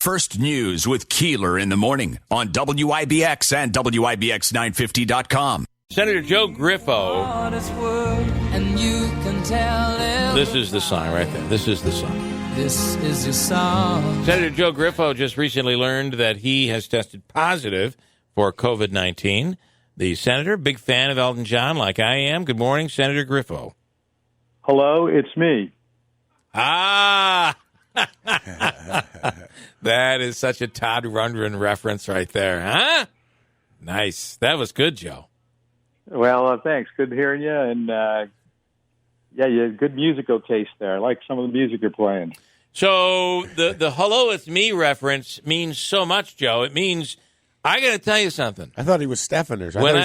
First News with Keeler in the morning on WIBX and WIBX950.com. Senator Joe Griffo. This is the song right there. This is the song. This is your song. Senator Joe Griffo just recently learned that he has tested positive for COVID-19. The senator, big fan of Elton John like I am. Good morning, Senator Griffo. Hello, it's me. Ah! That is such a Todd Rundgren reference right there, huh? Nice. That was good, Joe. Well, thanks. Good hearing you. And, you had good musical taste there. I like some of the music you're playing. So the hello, it's me reference means so much, Joe. It means, I got to tell you something. I thought he was Stephaners. Hello,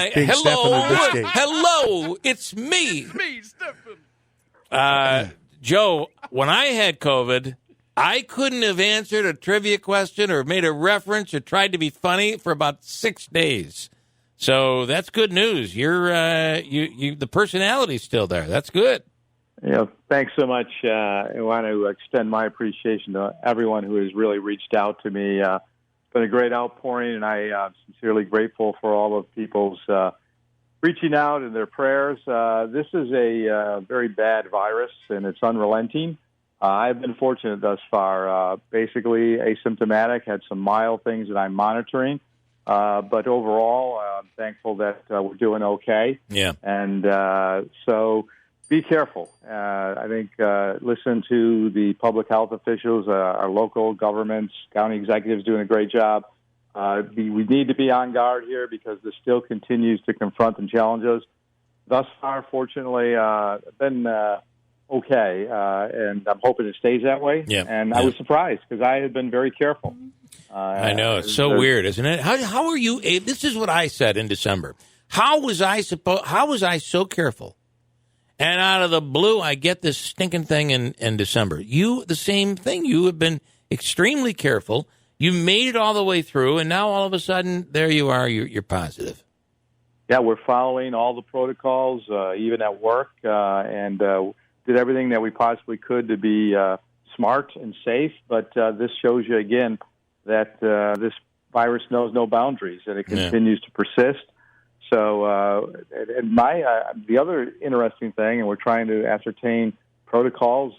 it's me. It's me, Stephan. Joe, when I had COVID, I couldn't have answered a trivia question or made a reference or tried to be funny for about 6 days. So that's good news. You're the personality's still there. That's good. Thanks so much. I want to extend my appreciation to everyone who has really reached out to me. It's been a great outpouring, and I'm sincerely grateful for all of people's reaching out and their prayers. This is a very bad virus, and it's unrelenting. I've been fortunate thus far. Basically asymptomatic, had some mild things that I'm monitoring. But overall, I'm thankful that we're doing okay. Yeah. And so be careful. I think listen to the public health officials, our local governments, county executives doing a great job. We need to be on guard here because this still continues to confront and challenge us. Thus far, fortunately, been okay, and I'm hoping it stays that way. Yeah. And I was surprised because I had been very careful. I know. It's so weird, isn't it? How are you? This is what I said in December. How was I so careful? And out of the blue, I get this stinking thing in December. You, the same thing. You have been extremely careful. You made it all the way through, and now all of a sudden, there you are. You're positive. Yeah, we're following all the protocols, even at work, and did everything that we possibly could to be smart and safe. But this shows you again that this virus knows no boundaries, and it continues to persist. So, the other interesting thing, and we're trying to ascertain protocols,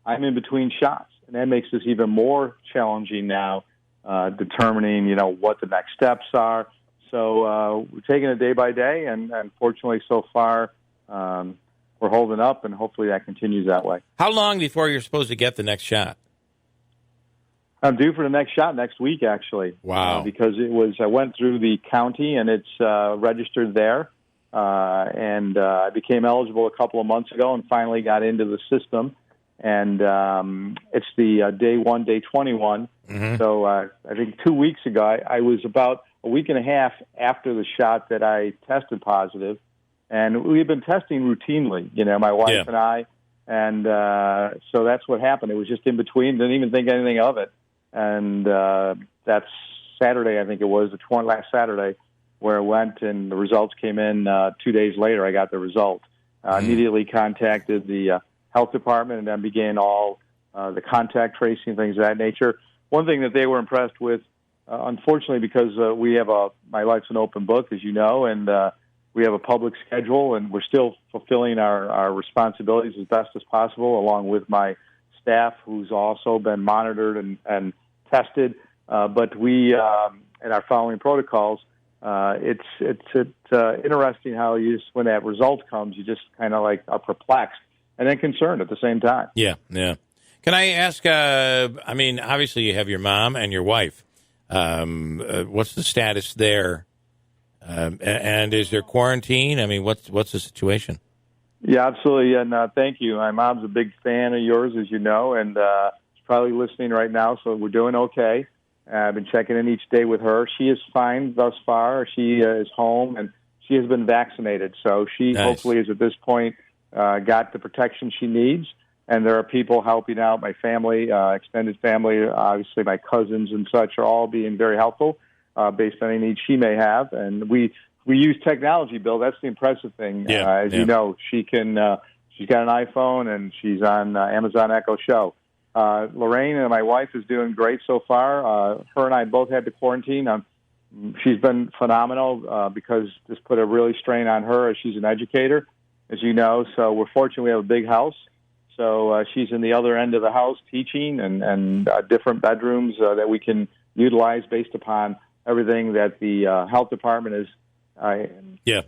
I'm in between shots, and that makes this even more challenging now, determining, what the next steps are. So, we're taking it day by day, and fortunately, so far, we're holding up, and hopefully that continues that way. How long before you're supposed to get the next shot? I'm due for the next shot next week, actually. Wow. Because I went through the county, and it's registered there. And I became eligible a couple of months ago and finally got into the system. And it's the day 1, day 21. Mm-hmm. So I think 2 weeks ago, I was about a week and a half after the shot that I tested positive. And we've been testing routinely, my wife and I. And so that's what happened. It was just in between. Didn't even think anything of it. And that's Saturday, I think it was, last Saturday, where I went and the results came in 2 days later. I got the result. Immediately contacted the health department and then began all the contact tracing, things of that nature. One thing that they were impressed with, unfortunately, because we have my life's an open book, as you know, and we have a public schedule, and we're still fulfilling our responsibilities as best as possible, along with my staff, who's also been monitored and tested. But we and our following protocols. It's interesting how you just, when that result comes, you just kind of are perplexed and then concerned at the same time. Yeah. Can I ask? Obviously you have your mom and your wife. What's the status there? And is there quarantine? What's the situation? Yeah, absolutely. And thank you. My mom's a big fan of yours, as you know, and she's probably listening right now. So we're doing okay. I've been checking in each day with her. She is fine thus far. She is home, and she has been vaccinated. So she hopefully is at this point got the protection she needs. And there are people helping out. My family, extended family, obviously my cousins and such are all being very helpful based on any needs she may have. And we use technology, Bill. That's the impressive thing. You know, she can. She's got an iPhone and she's on Amazon Echo Show. Lorraine and my wife is doing great so far. Her and I both had to quarantine. She's been phenomenal because this put a really strain on her as she's an educator, as you know. So we're fortunate we have a big house. So she's in the other end of the house teaching and different bedrooms that we can utilize based upon everything that the health department has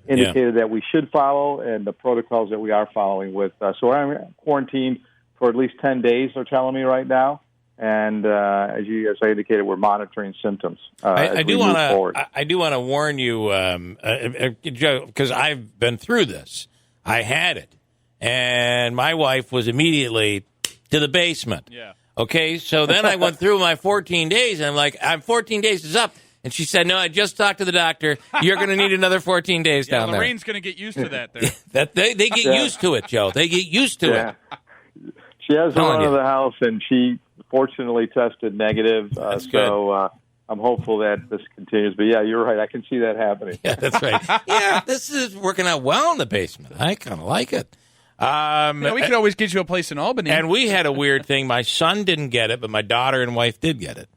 indicated that we should follow and the protocols that we are following with. So I'm quarantined for at least 10 days, they're telling me right now. And as I indicated, we're monitoring symptoms. I do want to warn you, Joe, because I've been through this. I had it. And my wife was immediately to the basement. Yeah. Okay, so then I went through my 14 days, and I'm like, 14 days is up. And she said, no, I just talked to the doctor. You're going to need another 14 days down there. Lorraine's going to get used to that there. They get used to it, Joe. They get used to it. She has run out of the house, and she fortunately tested negative. That's so I'm hopeful that this continues. But, yeah, you're right. I can see that happening. Yeah, that's right. Yeah, this is working out well in the basement. I kind of like it. We could always get you a place in Albany. And we had a weird thing. My son didn't get it, but my daughter and wife did get it.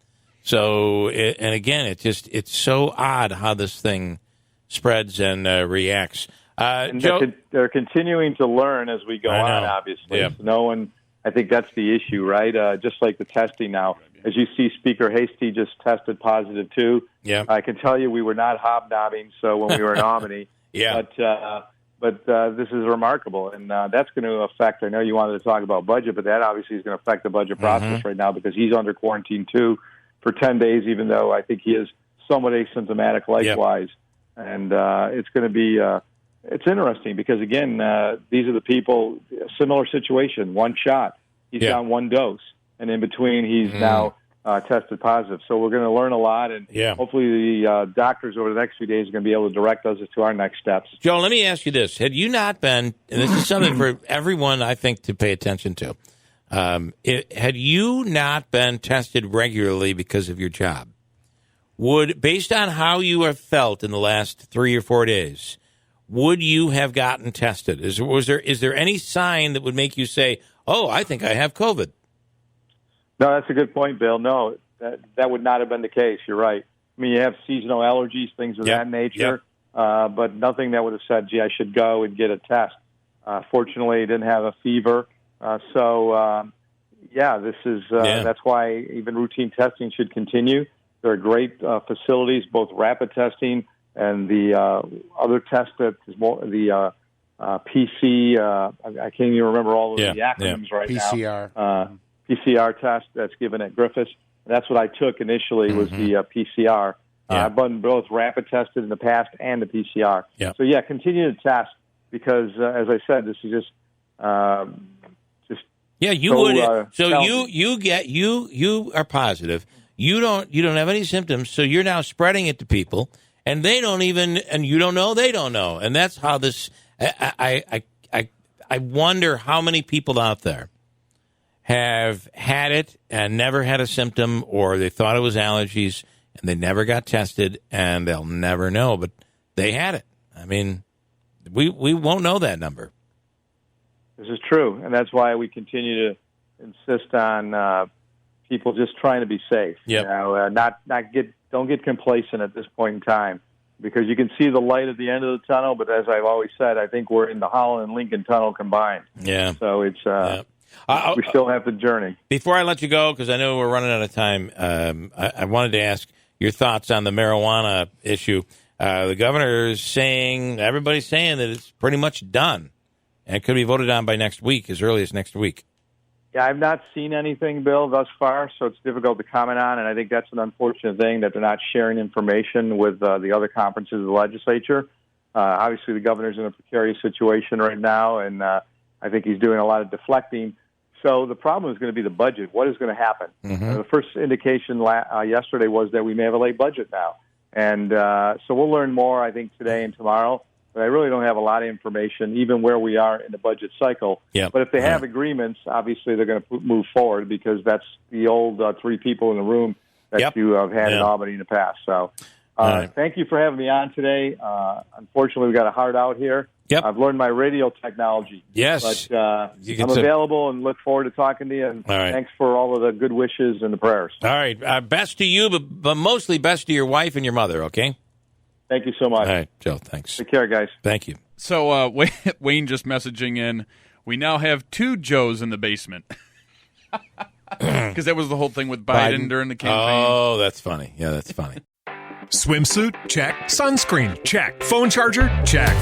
So, and again, it's so odd how this thing spreads and reacts. And Joe, they're continuing to learn as we go on, obviously. Yeah. So no one, I think that's the issue, right? Just like the testing now. As you see, Speaker Hasty just tested positive, too. Yeah. I can tell you we were not hobnobbing when we were in Albany. Yeah. But this is remarkable, and that's going to affect, I know you wanted to talk about budget, but that obviously is going to affect the budget process right now because he's under quarantine, too, for 10 days, even though I think he is somewhat asymptomatic likewise. Yep. And it's going to be it's interesting because, again, these are the people, similar situation, one shot. He's on one dose, and in between he's now tested positive. So we're going to learn a lot, and hopefully the doctors over the next few days are going to be able to direct us to our next steps. Joe, let me ask you this. Had you not been, and this is something for everyone, I think, to pay attention to, had you not been tested regularly because of your job, based on how you have felt in the last 3 or 4 days, would you have gotten tested? Is there any sign that would make you say, oh, I think I have COVID? No, that's a good point, Bill. No, that would not have been the case. You're right. I mean, you have seasonal allergies, things of that nature, but nothing that would have said, gee, I should go and get a test. Fortunately, I didn't have a fever. This is that's why even routine testing should continue. There are great facilities, both rapid testing and the other test that is more the PC. I can't even remember all of the acronyms right PCR. now. PCR test that's given at Griffo. That's what I took initially was the PCR. I've been both rapid tested in the past and the PCR. Yeah. So continue to test because, as I said, this is just. You would. So you are positive. You don't have any symptoms. So you're now spreading it to people, and they don't even, and you don't know, they don't know, and that's how this. I wonder how many people out there have had it and never had a symptom, or they thought it was allergies and they never got tested, and they'll never know, but they had it. I mean, we won't know that number. This is true, and that's why we continue to insist on people just trying to be safe. Yep. Don't get complacent at this point in time, because you can see the light at the end of the tunnel. But as I've always said, I think we're in the Holland and Lincoln Tunnel combined. Yeah. So it's we still have the journey. Before I let you go, because I know we're running out of time, I wanted to ask your thoughts on the marijuana issue. The governor is saying, everybody's saying that it's pretty much done. And it could be voted on by next week, as early as next week. Yeah, I've not seen anything, Bill, thus far, so it's difficult to comment on, and I think that's an unfortunate thing that they're not sharing information with the other conferences of the legislature. Obviously, the governor's in a precarious situation right now, and I think he's doing a lot of deflecting. So the problem is going to be the budget. What is going to happen? The first indication yesterday was that we may have a late budget now. And so we'll learn more, I think, today and tomorrow. But I really don't have a lot of information, even where we are in the budget cycle. Yep. But if they have agreements, obviously they're going to move forward, because that's the old 3 people in the room that you have had in Albany in the past. So thank you for having me on today. Unfortunately, we got a hard out here. Yep. I've learned my radio technology. Yes. But I'm available and look forward to talking to you. And all right. Thanks for all of the good wishes and the prayers. All right. Best to you, but mostly best to your wife and your mother, okay? Thank you so much. All right, Joe, thanks. Take care, guys. Thank you. So Wayne just messaging in, we now have 2 Joes in the basement. Because that was the whole thing with Biden during the campaign. Oh, that's funny. Yeah, that's funny. Swimsuit? Check. Sunscreen? Check. Phone charger? Check.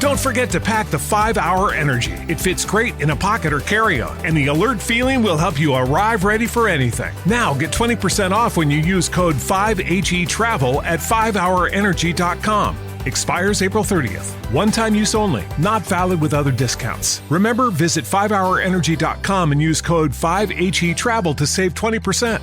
Don't forget to pack the 5-Hour Energy. It fits great in a pocket or carry-on, and the alert feeling will help you arrive ready for anything. Now get 20% off when you use code 5HETRAVEL at 5hourenergy.com. Expires April 30th. One-time use only. Not valid with other discounts. Remember, visit 5hourenergy.com and use code 5HETRAVEL to save 20%.